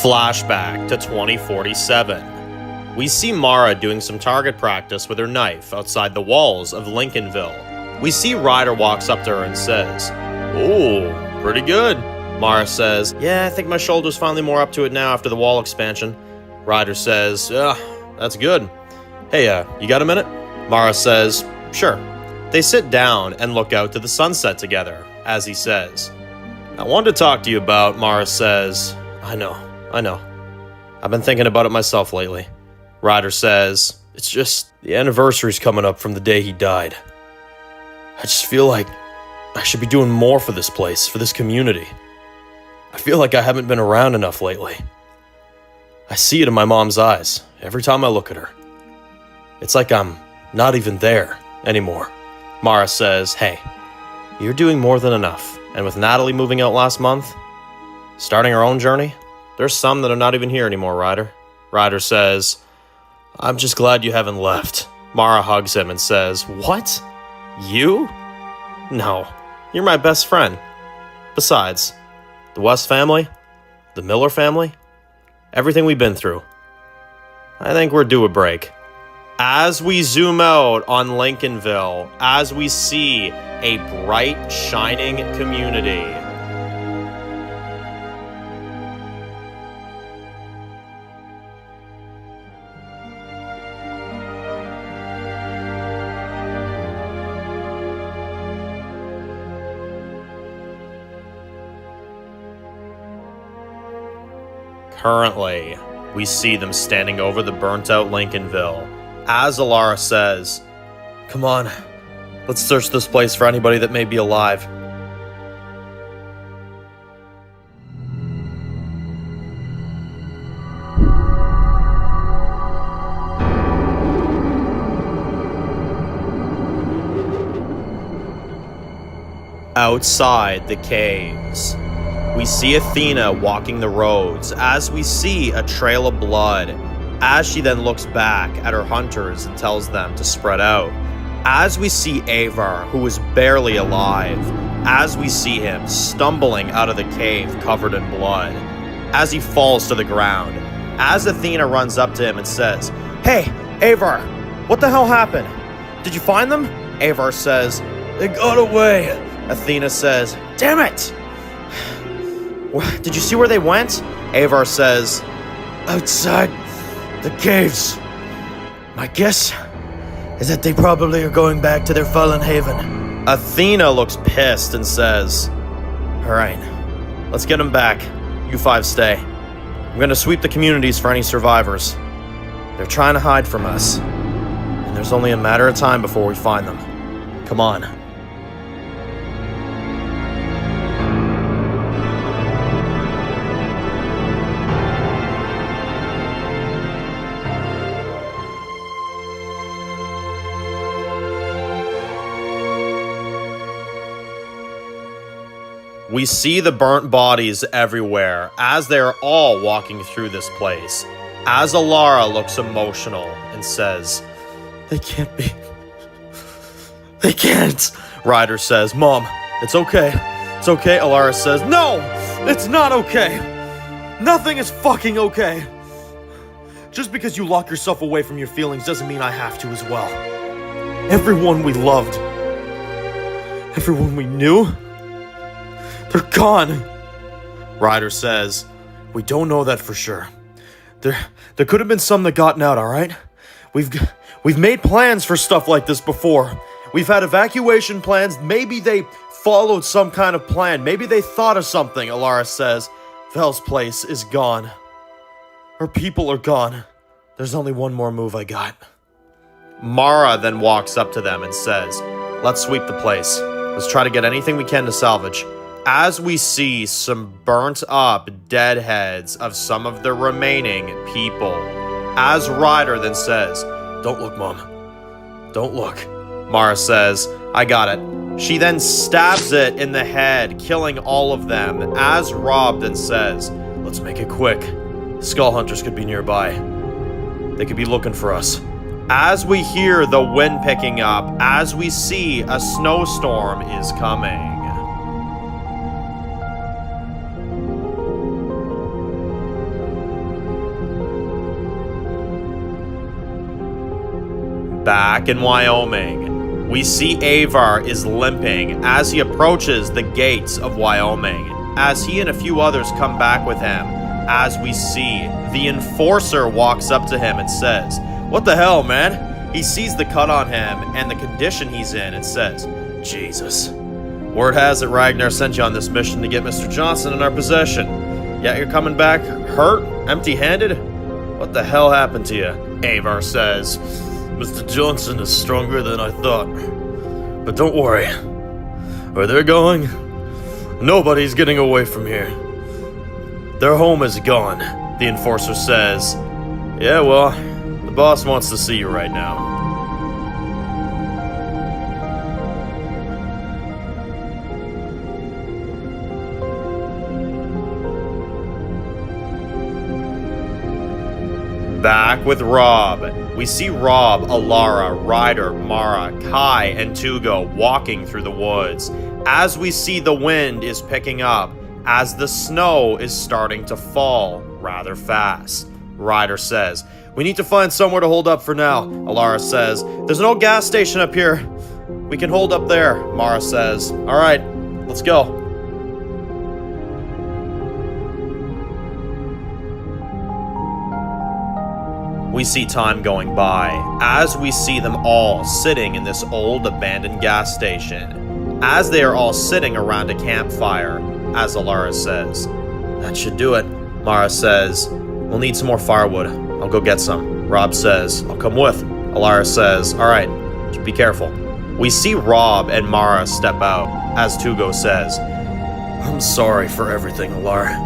Flashback to 2047. We see Mara doing some target practice with her knife outside the walls of Lincolnville. We see Ryder walks up to her and says, "Oh, pretty good." Mara says, "Yeah, I think my shoulder's finally more up to it now after the wall expansion." Ryder says, "That's good. Hey, you got a minute?" Mara says, "Sure." They sit down and look out to the sunset together, as he says, "I wanted to talk to you about," Mara says. I know. I've been thinking about it myself lately." Ryder says, "It's just the anniversary's coming up from the day he died. I just feel like I should be doing more for this place, for this community. I feel like I haven't been around enough lately. I see it in my mom's eyes every time I look at her. It's like I'm not even there anymore." Mara says, "Hey, you're doing more than enough. And with Natalie moving out last month, starting her own journey, there's some that are not even here anymore, Ryder." Ryder says, "I'm just glad you haven't left." Mara hugs him and says, "What? You? No, you're my best friend. Besides, the West family, the Miller family, everything we've been through, I think we're due a break." As we zoom out on Lincolnville, as we see a bright, shining community, currently, we see them standing over the burnt-out Lincolnville. As Elara says, "Come on, let's search this place for anybody that may be alive." Outside the caves, we see Athena walking the roads as we see a trail of blood, as she then looks back at her hunters and tells them to spread out. As we see Avar, who is barely alive, as we see him stumbling out of the cave covered in blood, as he falls to the ground, as Athena runs up to him and says, "Hey, Avar, what the hell happened? Did you find them?" Avar says, "They got away." Athena says, "Damn it! Did you see where they went?" Avar says, "Outside the caves. My guess is that they probably are going back to their fallen haven." Athena looks pissed and says, "All right, let's get them back. You five stay. I'm going to sweep the communities for any survivors. They're trying to hide from us, and there's only a matter of time before we find them. Come on." We see the burnt bodies everywhere as they are all walking through this place. As Elara looks emotional and says, "They can't be. They can't." Ryder says, "Mom, it's okay. It's okay." Elara says, "No, it's not okay. Nothing is fucking okay. Just because you lock yourself away from your feelings doesn't mean I have to as well. Everyone we loved, everyone we knew, they're gone." Ryder says, "We don't know that for sure. There could have been some that gotten out, all right? We've made plans for stuff like this before. We've had evacuation plans. Maybe they followed some kind of plan. Maybe they thought of something." Elara says, "Vel's place is gone. Her people are gone. There's only one more move I got." Mara then walks up to them and says, "Let's sweep the place. Let's try to get anything we can to salvage." As we see some burnt up dead heads of some of the remaining people. As Ryder then says, "Don't look, Mom. Don't look." Mara says, "I got it." She then stabs it in the head, killing all of them. As Rob then says, "Let's make it quick. Skull hunters could be nearby. They could be looking for us." As we hear the wind picking up, as we see a snowstorm is coming. Back in Wyoming, we see Avar is limping as he approaches the gates of Wyoming, as he and a few others come back with him. As we see, the enforcer walks up to him and says, "What the hell, man?" He sees the cut on him and the condition he's in and says, "Jesus. Word has it Ragnar sent you on this mission to get Mr. Johnson in our possession. Yet you're coming back hurt, empty-handed? What the hell happened to you?" Avar says, "Mr. Johnson is stronger than I thought. But don't worry. Where they're going, nobody's getting away from here. Their home is gone," the enforcer says. "Yeah, well, the boss wants to see you right now." Back with Rob. We see Rob, Elara, Ryder, Mara, Kai, and Tugo walking through the woods. As we see the wind is picking up, as the snow is starting to fall rather fast. Ryder says, "We need to find somewhere to hold up for now." Elara says, "There's no gas station up here. We can hold up there." Mara says, "All right, let's go." We see time going by as we see them all sitting in this old abandoned gas station. As they are all sitting around a campfire, as Elara says, "That should do it." Mara says, "We'll need some more firewood. I'll go get some." Rob says, "I'll come with." Elara says, "All right, just be careful." We see Rob and Mara step out as Tugo says, "I'm sorry for everything, Elara.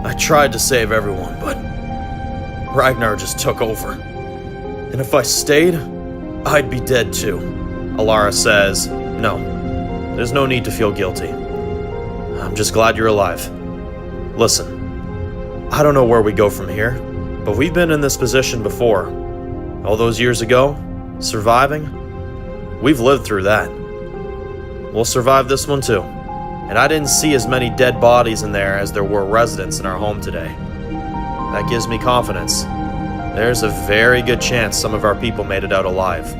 I tried to save everyone, but Ragnar just took over. And if I stayed, I'd be dead too." Elara says, "No, there's no need to feel guilty. I'm just glad you're alive. Listen, I don't know where we go from here, but we've been in this position before. All those years ago, surviving, we've lived through that. We'll survive this one too. And I didn't see as many dead bodies in there as there were residents in our home today. That gives me confidence. There's a very good chance some of our people made it out alive.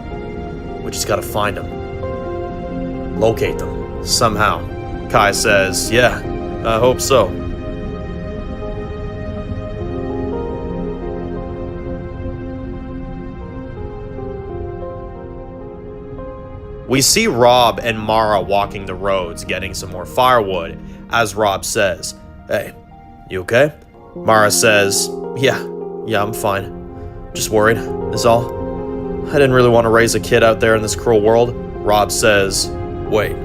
We just gotta find them. Locate them, somehow." Kai says, "Yeah, I hope so." We see Rob and Mara walking the roads getting some more firewood, as Rob says, "Hey, you okay?" Mara says, Yeah, I'm fine. Just worried, is all. I didn't really want to raise a kid out there in this cruel world." Rob says, "Wait,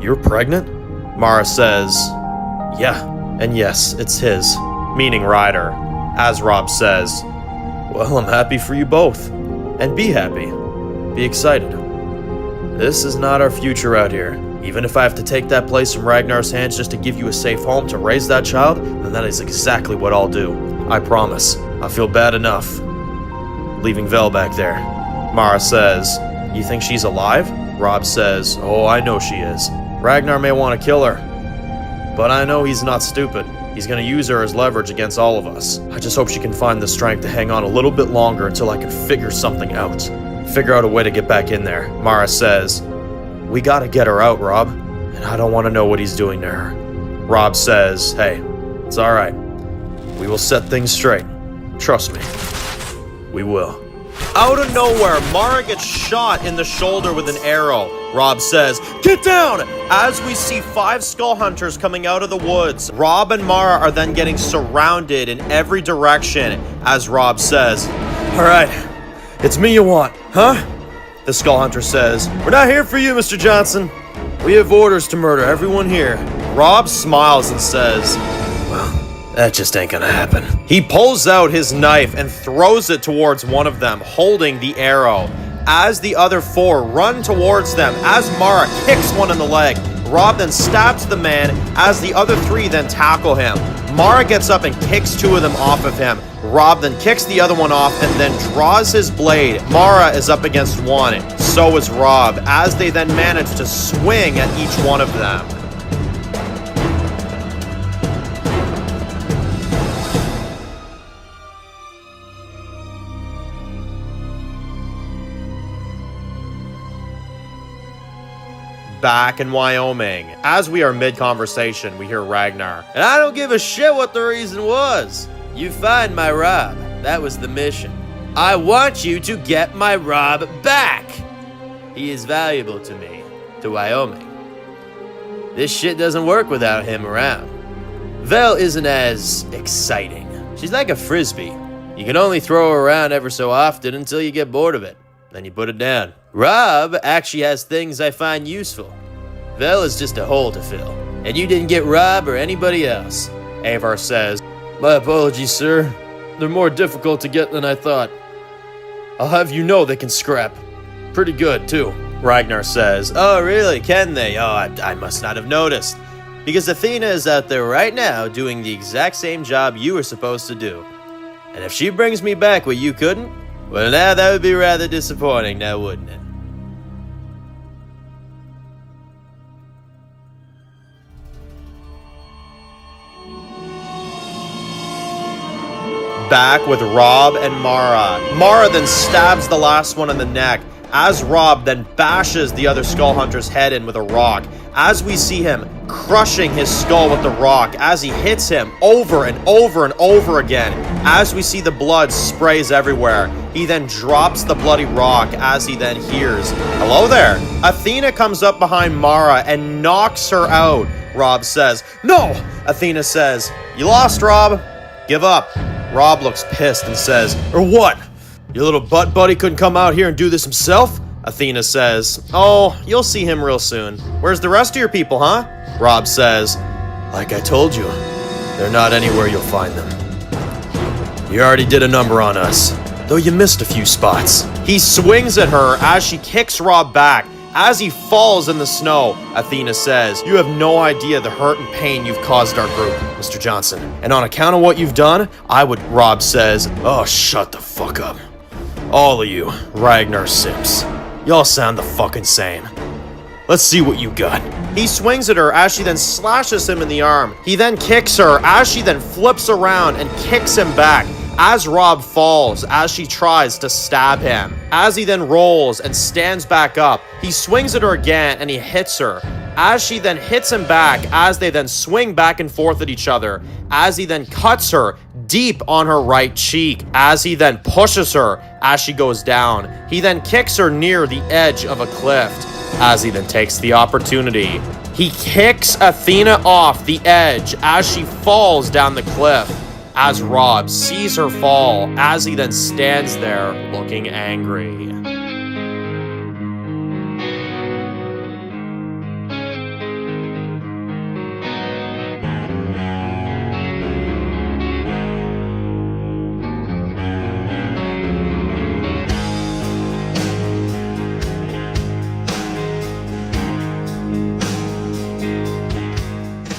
you're pregnant?" Mara says, "Yeah, and yes, it's his," meaning Ryder. As Rob says, "Well, I'm happy for you both. And be happy. Be excited. This is not our future out here. Even if I have to take that place from Ragnar's hands just to give you a safe home to raise that child, then that is exactly what I'll do. I promise. I feel bad enough leaving Vel back there." Mara says, "You think she's alive?" Rob says, "Oh, I know she is. Ragnar may want to kill her, but I know he's not stupid. He's going to use her as leverage against all of us. I just hope she can find the strength to hang on a little bit longer until I can figure something out. Figure out a way to get back in there." Mara says, "We gotta get her out, Rob, and I don't want to know what he's doing to her." Rob says, "Hey, it's all right. We will set things straight. Trust me. We will." Out of nowhere, Mara gets shot in the shoulder with an arrow. Rob says, "Get down!" As we see 5 skull hunters coming out of the woods. Rob and Mara are then getting surrounded in every direction as Rob says, "All right, it's me you want, huh?" The skull hunter says, "We're not here for you, Mr. Johnson. We have orders to murder everyone here." Rob smiles and says, "Well, that just ain't gonna happen." He pulls out his knife and throws it towards one of them, holding the arrow. As the other 4 run towards them, as Mara kicks one in the leg, Rob then stabs the man as the other 3 then tackle him. Mara gets up and kicks 2 of them off of him. Rob then kicks the other one off and then draws his blade. Mara is up against one, so is Rob, as they then manage to swing at each one of them. back in Wyoming. As we are mid-conversation, we hear Ragnar. And I don't give a shit what the reason was. You find my Rob. That was the mission. I want you to get my Rob back. He is valuable to me, to Wyoming. This shit doesn't work without him around. Vel isn't as exciting. She's like a frisbee. You can only throw her around ever so often until you get bored of it. Then you put it down. Rob actually has things I find useful. Vel is just a hole to fill. And you didn't get Rob or anybody else. Avar says, my apologies, sir. They're more difficult to get than I thought. I'll have you know they can scrap. Pretty good, too. Ragnar says, oh, really? Can they? Oh, I must not have noticed. Because Athena is out there right now doing the exact same job you were supposed to do. And if she brings me back what you couldn't, well, now that would be rather disappointing, now wouldn't it? Back with Rob and Mara. Mara then stabs the last one in the neck, as Rob then bashes the other Skull Hunter's head in with a rock, as we see him crushing his skull with the rock, as he hits him over and over and over again, as we see the blood sprays everywhere. He then drops the bloody rock as he then hears, hello there. Athena comes up behind Mara and knocks her out. Rob says, no! Athena says, you lost, Rob. Give up. Rob looks pissed and says, or what? Your little butt buddy couldn't come out here and do this himself? Athena says, oh, you'll see him real soon. Where's the rest of your people, huh? Rob says, like I told you, they're not anywhere you'll find them. You already did a number on us, though you missed a few spots. He swings at her as she kicks Rob back. As he falls in the snow, Athena says, you have no idea the hurt and pain you've caused our group, Mr. Johnson. And on account of what you've done, Rob says, oh, shut the fuck up. All of you, Ragnar simps. Y'all sound the fucking same. Let's see what you got. He swings at her as she then slashes him in the arm. He then kicks her as she then flips around and kicks him back. As Rob falls, as she tries to stab him. As he then rolls and stands back up, he swings at her again and he hits her. As she then hits him back, as they then swing back and forth at each other. As he then cuts her deep on her right cheek. As he then pushes her as she goes down. He then kicks her near the edge of a cliff. As he then takes the opportunity, he kicks Athena off the edge as she falls down the cliff. As Rob sees her fall, as he then stands there looking angry.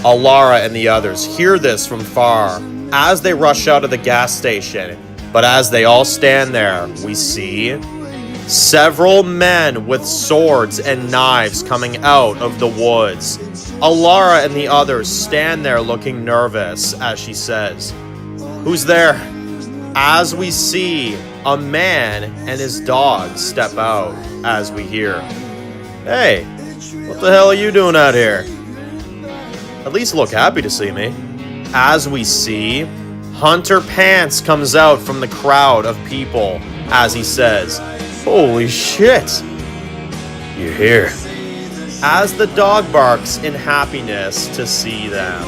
Elara and the others hear this from far as they rush out of the gas station. But as they all stand there, we see several men with swords and knives coming out of the woods. Elara and the others stand there looking nervous as she says, who's there? As we see a man and his dog step out as we hear, hey, what the hell are you doing out here? At least look happy to see me. As we see, Hunter Pants comes out from the crowd of people as he says, holy shit, you're here. As the dog barks in happiness to see them.